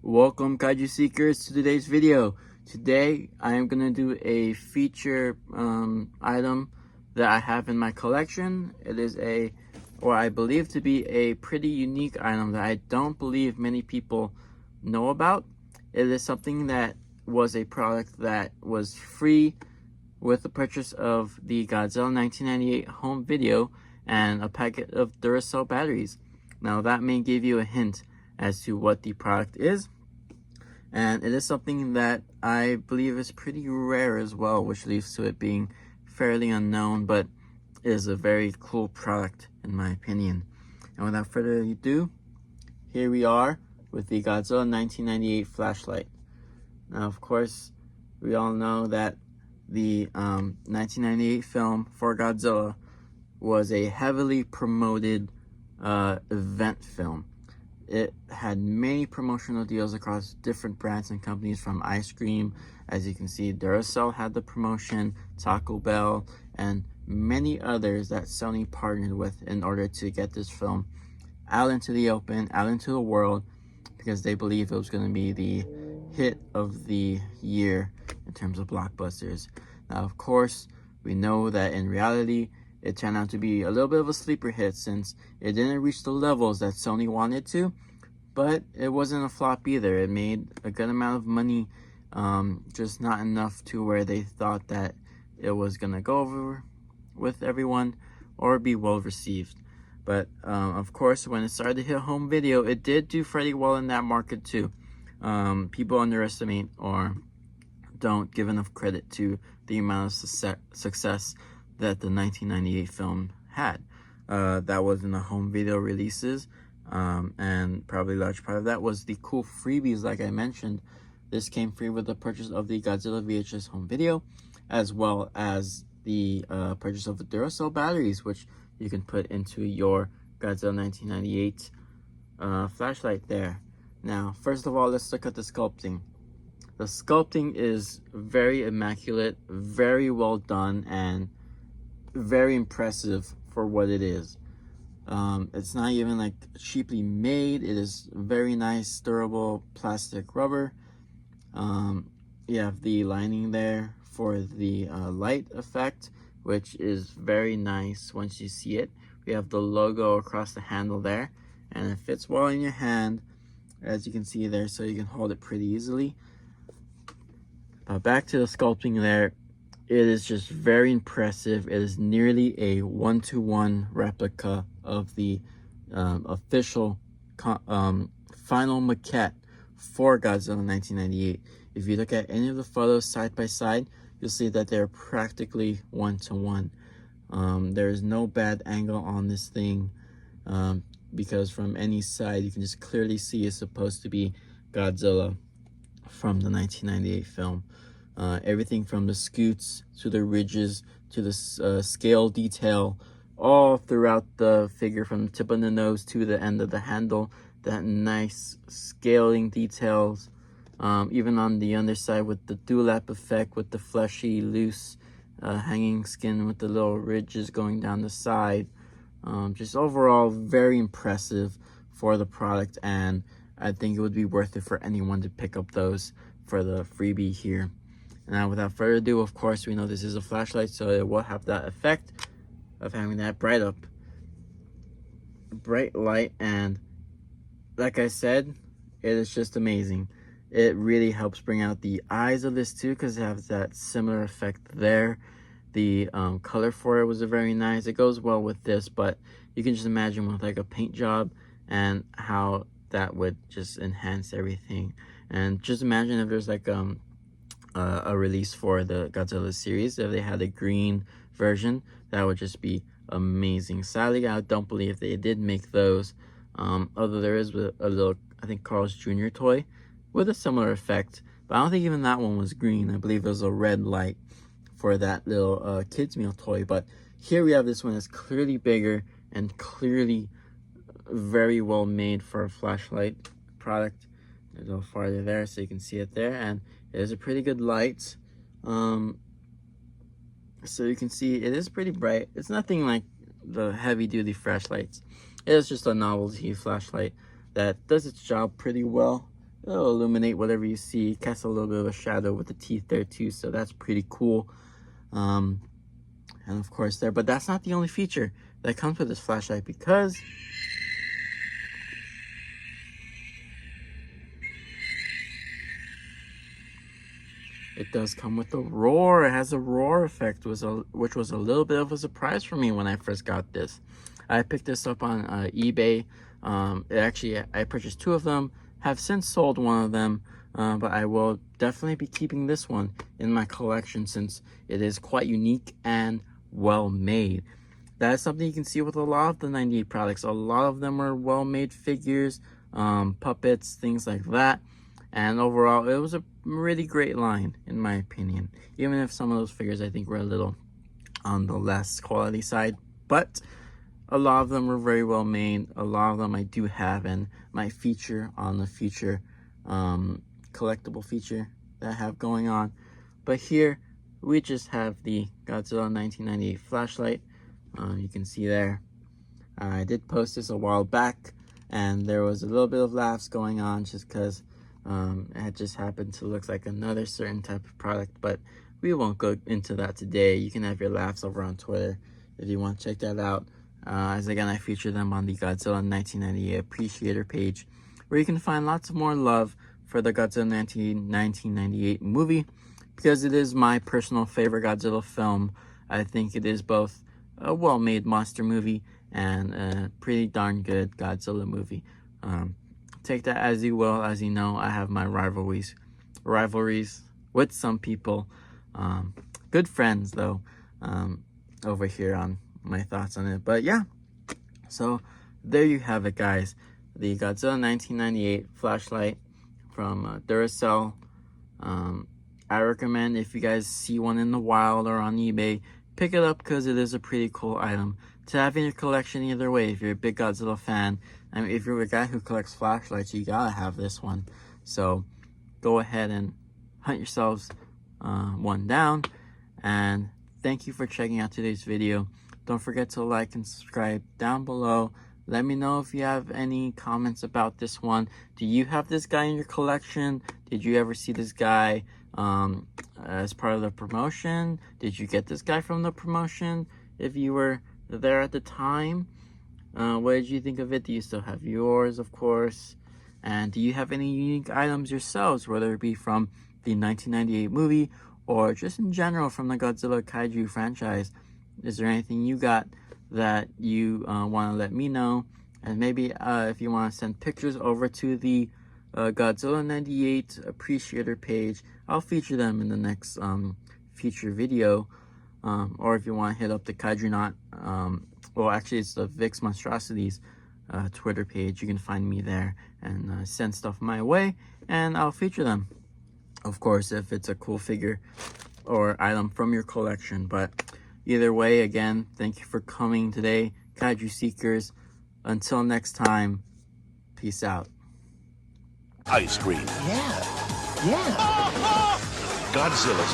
Welcome Kaiju Seekers to today's video. Today I am going to do a feature item that I have in my collection. It is or I believe to be a pretty unique item that I don't believe many people know about. It is something that was a product that was free with the purchase of the Godzilla 1998 home video and a packet of Duracell batteries. Now that may give you a hint as to what the product is, and it is something that I believe is pretty rare as well, which leads to it being fairly unknown, but is a very cool product in my opinion. And without further ado, here we are with the Godzilla 1998 flashlight. Now of course we all know that the 1998 film for Godzilla was a heavily promoted event film. It had many promotional deals across different brands and companies, from ice cream, as you can see, Duracell had the promotion, Taco Bell, and many others that Sony partnered with in order to get this film out into the open, out into the world, because they believed it was going to be the hit of the year in terms of blockbusters. Now, of course, we know that in reality, it turned out to be a little bit of a sleeper hit since it didn't reach the levels that Sony wanted to, but it wasn't a flop either. It made a good amount of money, just not enough to where they thought that it was going to go over with everyone or be well received. But of course, when it started to hit home video, it did do pretty well in that market too. People underestimate or don't give enough credit to the amount of success that the 1998 film had. That was in the home video releases, and probably a large part of that was the cool freebies like I mentioned. This came free with the purchase of the Godzilla VHS home video, as well as the purchase of the Duracell batteries, which you can put into your Godzilla 1998 flashlight there. Now, first of all, let's look at the sculpting. The sculpting is very immaculate, very well done, and very impressive for what it is. It's not even like cheaply made. It is very nice, durable plastic rubber. You have the lining there for the light effect, which is very nice once you see it. We have the logo across the handle there, and it fits well in your hand, as you can see there, so you can hold it pretty easily. Back to the sculpting there, it is just very impressive. It is nearly a one-to-one replica of the official final maquette for Godzilla 1998. If you look at any of the photos side by side, you'll see that they're practically one-to-one. There is no bad angle on this thing, because from any side you can just clearly see it's supposed to be Godzilla from the 1998 film. Everything from the scoots to the ridges to the scale detail all throughout the figure, from the tip of the nose to the end of the handle, that nice scaling details, even on the underside with the dewlap effect, with the fleshy loose hanging skin with the little ridges going down the side. Just overall very impressive for the product, and I think it would be worth it for anyone to pick up those for the freebie here. Now, without further ado, of course, we know this is a flashlight, so it will have that effect of having that bright light, and like I said, it is just amazing. It really helps bring out the eyes of this too, because it has that similar effect there. The color for it was very nice. It goes well with this, but you can just imagine with like a paint job and how that would just enhance everything. And just imagine if there's like a release for the Godzilla series, if they had a green version, that would just be amazing. Sadly, I don't believe they did make those, although there is a little, I think, Carl's Jr. toy with a similar effect, but I don't think even that one was green. I believe it was a red light for that little kids meal toy. But here we have this one that's clearly bigger and clearly very well made for a flashlight product. A little farther there so you can see it there, and it is a pretty good light. So you can see it is pretty bright. It's nothing like the heavy-duty flashlights. It is just a novelty flashlight that does its job pretty well. it'll illuminate whatever you see, cast a little bit of a shadow with the teeth there too, so that's pretty cool. And of course there, but that's not the only feature that comes with this flashlight, because it does come with a roar. It has a roar effect, which was a little bit of a surprise for me when I first got this. I picked this up on eBay. I purchased 2 of them, have since sold one of them, but I will definitely be keeping this one in my collection since it is quite unique and well made. That is something you can see with a lot of the 98 products. A lot of them are well made figures, puppets, things like that. And overall, it was a really great line, in my opinion. Even if some of those figures I think were a little on the less quality side. But a lot of them were very well made. A lot of them I do have and might feature on the future collectible feature that I have going on. But here, we just have the Godzilla 1998 flashlight. You can see there. I did post this a while back, and there was a little bit of laughs going on just because it just happened to look like another certain type of product, but we won't go into that today. You can have your laughs over on Twitter if you want to check that out. As again, I feature them on the Godzilla 1998 Appreciator page, where you can find lots of more love for the Godzilla 1998 movie, because it is my personal favorite Godzilla film. I think it is both a well-made monster movie and a pretty darn good Godzilla movie. Take that as you will. As you know, I have my rivalries with some people. Good friends, though, over here on my thoughts on it. But yeah, so there you have it, guys. The Godzilla 1998 flashlight from Duracell. I recommend, if you guys see one in the wild or on eBay, pick it up because it is a pretty cool item to have in your collection either way. If you're a big Godzilla fan, I mean, if you're a guy who collects flashlights, you gotta have this one. So go ahead and hunt yourselves one down. And thank you for checking out today's video. Don't forget to like and subscribe down below. Let me know if you have any comments about this one. Do you have this guy in your collection? Did you ever see this guy as part of the promotion? Did you get this guy from the promotion if you were there at the time? What did you think of it? Do you still have yours, of course? And do you have any unique items yourselves, whether it be from the 1998 movie or just in general from the Godzilla Kaiju franchise? Is there anything you got that you want to let me know? And maybe if you want to send pictures over to the Godzilla 98 Appreciator page, I'll feature them in the next feature video. Or if you want to hit up the Kaiju well, actually, it's the Vix Monstrosities Twitter page. You can find me there and send stuff my way, and I'll feature them. Of course, if it's a cool figure or item from your collection. But either way, again, thank you for coming today, Kaiju Seekers. Until next time, peace out. Ice cream. Yeah. Godzilla's